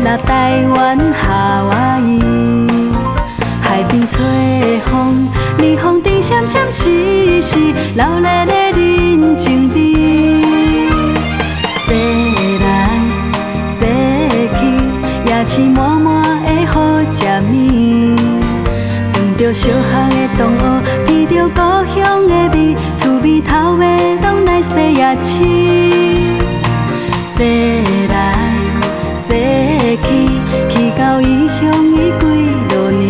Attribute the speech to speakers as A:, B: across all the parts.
A: 落台湾夏威夷，海边吹风，日风顶闪闪时时，流热的人情味。说来说去，也是满满的好食面。尝着小巷的同学，闻着故乡的味，厝边头尾拢来洗夜市。说来说去，去到异乡已几落年。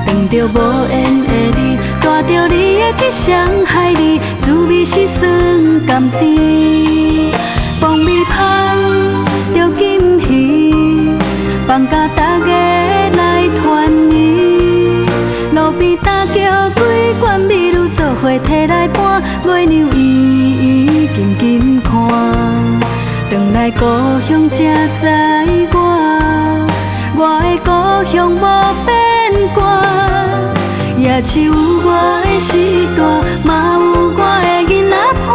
A: 碰着无缘的你，带着你的一双海字，滋味是酸甘甜。风味香着金鱼，放假大家来团圆。路边搭桥几罐美女做伙摕来拌，月娘圆圆金金看。回来故乡才知我的故乡无变卦，也是有我的时代，嘛有我的囡仔伴。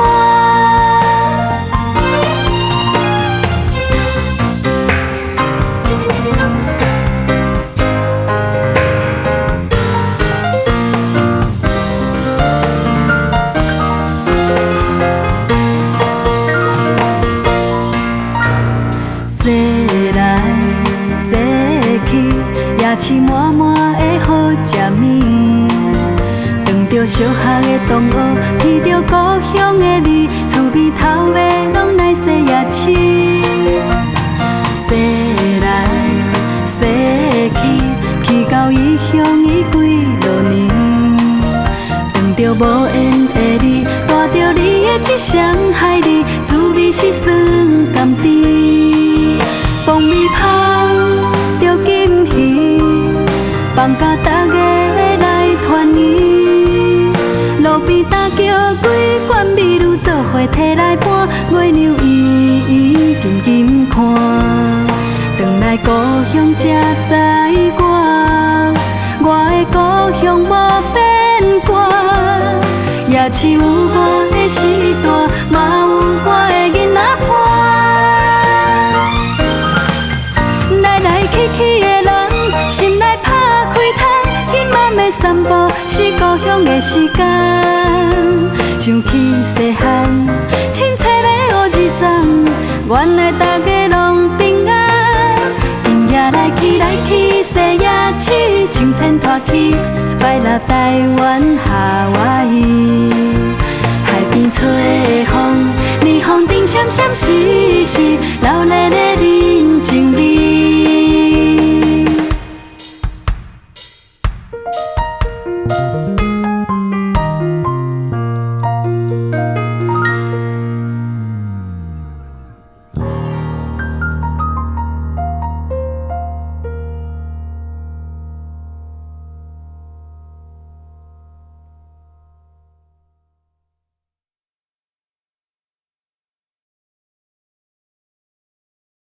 A: 说来说去，也是满满的好食面。尝着小巷的同学，闻着故乡的味，厝边头尾拢来洗夜市。说来说去，去到异乡已几落年。碰着无缘的你，带着你的一双海字，滋味是酸甘甜。风味香着金鱼，放假大家来团圆。路边搭桥几罐美女做伙摕来拌，月娘圆圆金金看。回来故乡才知我的故乡无变卦，也是有我的时代，嘛有我的囡仔伴。来来去去的人，心内拍开窗，今晚要散步是故乡的时间。想起细汉，亲切的乌日送，原来大家拢平安。今夜来去洗夜市，青青拖起，摆落台湾夏威夷。海边吹风，日风顶闪闪时时，流热的